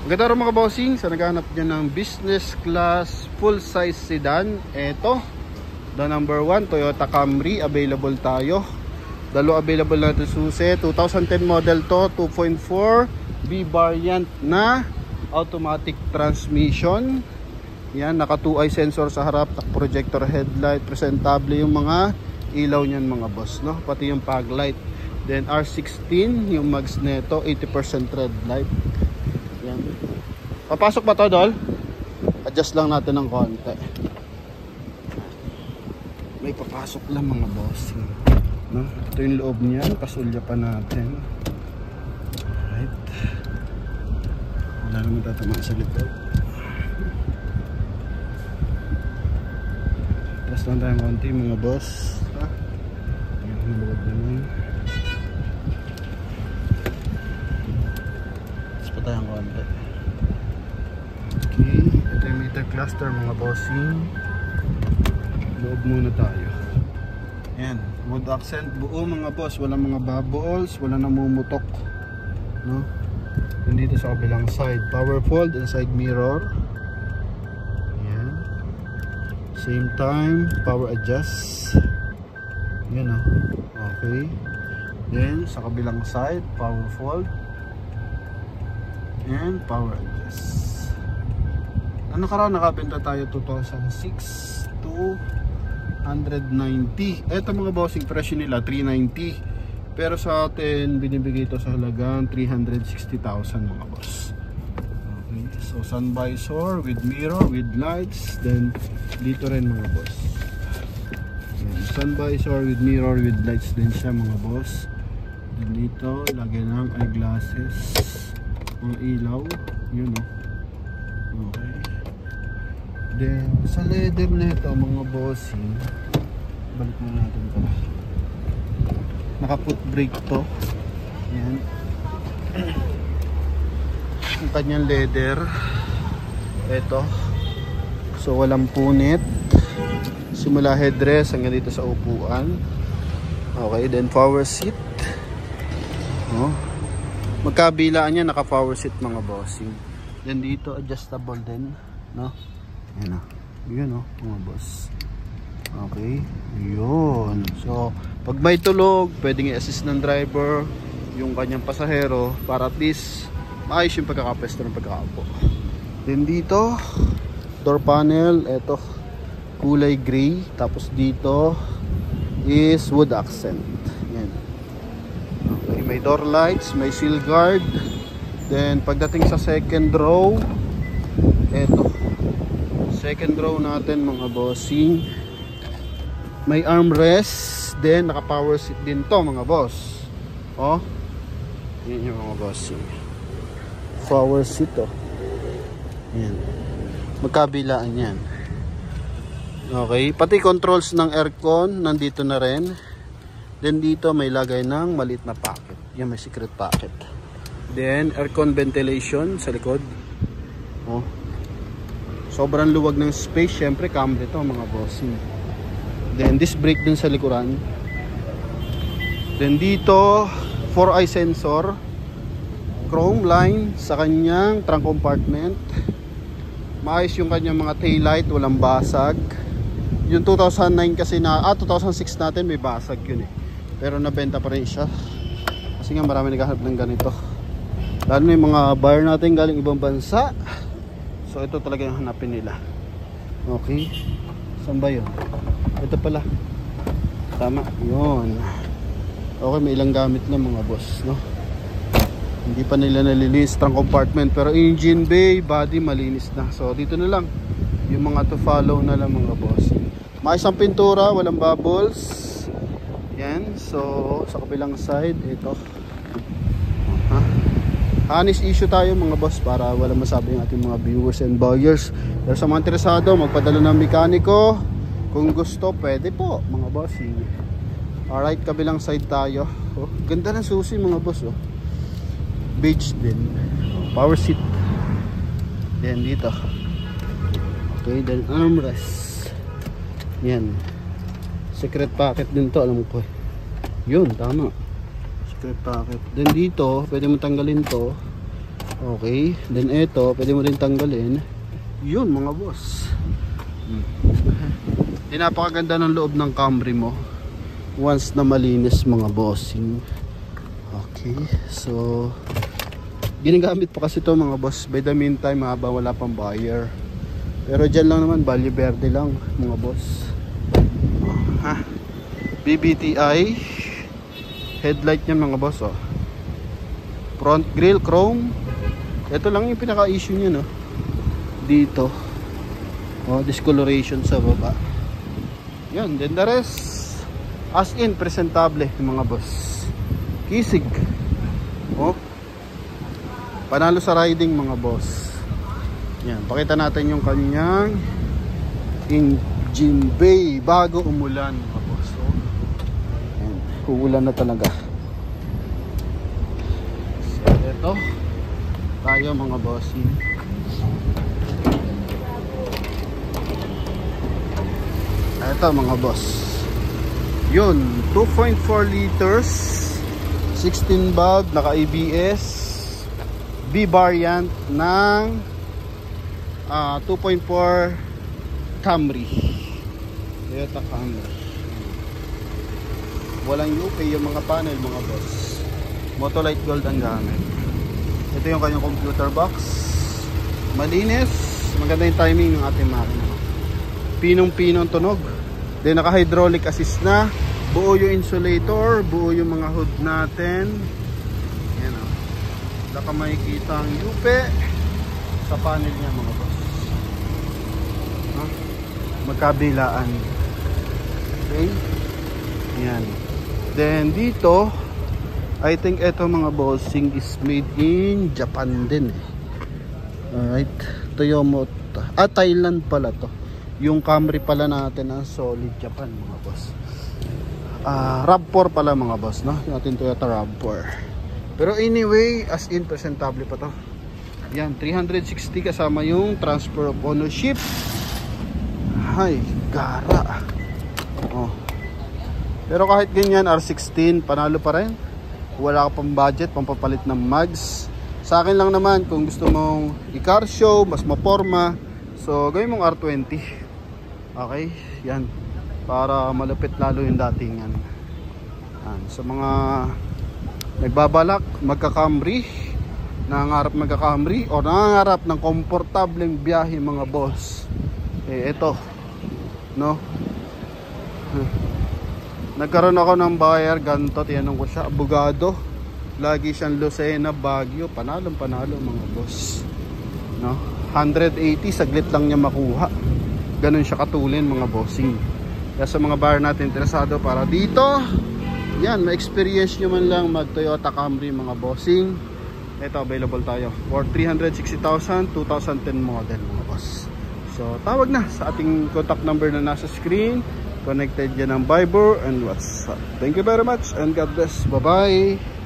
Maganda rin mga bossing, sa naghahanap dyan ng business class full size sedan, eto the number 1 Toyota Camry, available tayo. Dalo available natin susi, 2010 model to, 2.4 B variant na automatic transmission. Yan, naka 2-eye sensor sa harap, projector headlight, presentable yung mga ilaw niyan mga boss, no? Pati yung fog light. Then R16 yung mags neto, 80% red light. Yan. Papasok ba to, Dol? Adjust lang natin ng konti. May papasok lang mga boss, no? Ito yung loob niyan, pasulya pa natin. Alright. Wala naman tatamaan sa likod. Tapos lang tayong konti mga boss, ha? Ayan yung loob naman. Tapos pa tayong konti. Okay, ito yung meter cluster mga bossing. Loob muna tayo. Ayan, wood accent buo mga boss, walang mga bubbles, walang namumutok, no? Dito sa kabilang side, power fold and side mirror. Ayan. Same time, power adjust. Ayan, oh. Okay. Then sa kabilang side, power fold and power adjust. Ano nakaraan nakabenta tayo 2006 to 190. Eto mga bossing, presyo nila 390. Pero sa atin binibigay ito sa halagang 360,000 mga boss. Okay, so sun visor with mirror with lights. Then dito rin mga boss. Ayan, sun visor with mirror with lights din siya mga boss. Then dito lagyan ng eyeglasses, mga ilaw, yun o. Okay. Then sa leather nito mga bossing, balik mo natin ito. Naka foot brake to. Yan. Ang kanyang leather. Ito. So walang punit. Simula headrest hanggang dito sa upuan. Okay, then power seat. Oh. Magkabilaan niya naka power seat mga bossing. Then dito adjustable din, no? Ayan o. Yun o, mga boss. Okay. Yun. So, pag may tulog, pwedeng i-assist ng driver yung kanyang pasahero para at least maayos yung pagkakapesto ng pagkakaupo. Then dito, door panel, eto, kulay gray. Tapos dito is wood accent. Yan. Okay. May door lights, may seal guard. Then, pagdating sa second row, eto. Second row natin mga bossing, may armrest, then naka power seat din to mga boss. Oh, yun yung mga bossing, power seat to. Yan, magkabilaan yan. Okay, pati controls ng aircon nandito na rin. Then dito may lagay ng maliit na pocket. Yan, may secret pocket. Then aircon ventilation sa likod. Oh, sobrang luwag ng space. Syempre Camry to mga bossing. Then disc brake dun sa likuran. Then dito 4-eye sensor, chrome line sa kanyang trunk compartment. Maayos yung kanyang mga tail light, walang basag. Yung 2009 kasi na 2006 natin may basag yun eh. Pero nabenta pa rin siya kasi nga marami naghahanap ng ganito. Lalo na yung mga buyer natin galing ibang bansa. So ito talaga yung hanapin nila. Okay. Saan ba yun? Ito pala. Tama. Yun. Okay, may ilang gamit na mga boss, no? Hindi pa nila nalinis trunk compartment. Pero engine bay, body malinis na. So dito na lang. Yung mga to follow na lang mga boss. Maayos ang pintura, walang bubbles. Yan. So sa kabilang side, ito. Honest issue tayo mga boss para wala masabi yung ating mga viewers and buyers. Pero sa mga interesado, magpadala ng mekaniko. Kung gusto, pwede po mga boss. Alright, kabilang side tayo. Oh, ganda ng susi mga boss. Oh. Beige din. Power seat. Then dito. Okay, then armrest. Yan. Secret pocket din to, alam ko. Yun, tama. Secret pocket. Then dito, pwede mo tanggalin to. Okay, then ito pwede mo rin tanggalin. Yun mga boss. Napakaganda ng loob ng Camry mo once na malinis mga bossing. Okay, so ginagamit pa kasi to mga boss. By the meantime habang wala pang buyer, pero dyan lang naman, Valle Verde lang mga boss. BBTI headlight niya mga boss. Front grille chrome. Ito lang yung pinaka issue niya, no? Dito discoloration sa baba. Yan, then the rest as in presentable mga boss. Kisig. Panalo sa riding mga boss. Yan, pakita natin yung kanyang engine bay bago umulan mga boss. Yan, uulan na talaga. So ito tayo mga bossing. Ito mga boss. Yun, 2.4 liters, 16 valve, naka ABS, B variant ng 2.4 Camry. Toyota Camry. Walang UP yung mga panel mga boss. Motolite gold ang gamit. Ito yung kanyang computer box. Malinis. Maganda yung timing ng ating makina. Pinong-pinong tunog. Then naka hydraulic assist na. Buo yung insulator. Buo yung mga hood natin. Yan o. Wala ka makikita ang UP sa panel niya mga boss. Magkabilaan. Okay. Yan. Then dito I think ito mga bossing is made in Japan din Alright, Toyota. Thailand pala to. Yung Camry pala natin ang solid Japan mga boss. RAV4 pala mga boss, no? Yung ating Toyota RAV4. Pero anyway, as in presentable pa to. Yan, 360 kasama yung transfer of ownership. Ay, gara. Pero kahit ganyan, R16 panalo pa rin. Wala ka pang budget, pampapalit ng mags. Sa akin lang naman, kung gusto mong i-car show, mas maporma, so gawin mong R20. Okay, yan. Para malupit lalo yung datingan. Sa mga nagbabalak, magka-Camry, nangangarap magka-Camry, o nangangarap ng komportableng biyahe mga boss. Ito, no? Nagkaroon ako ng buyer, ganito, tinanong ko siya, abogado. Lagi siyang Lucena, Baguio, panalong panalo mga boss. No? 180, saglit lang niya makuha. Ganun siya katulin mga bossing. Kaya sa mga buyer natin interesado para dito, yan, ma-experience nyo man lang mag Toyota Camry mga bossing. Ito, available tayo for 360,000, 2010 model mga boss. So, tawag na sa ating contact number na nasa screen. Connected yan ng Viber and WhatsApp. Thank you very much and God bless. Bye-bye.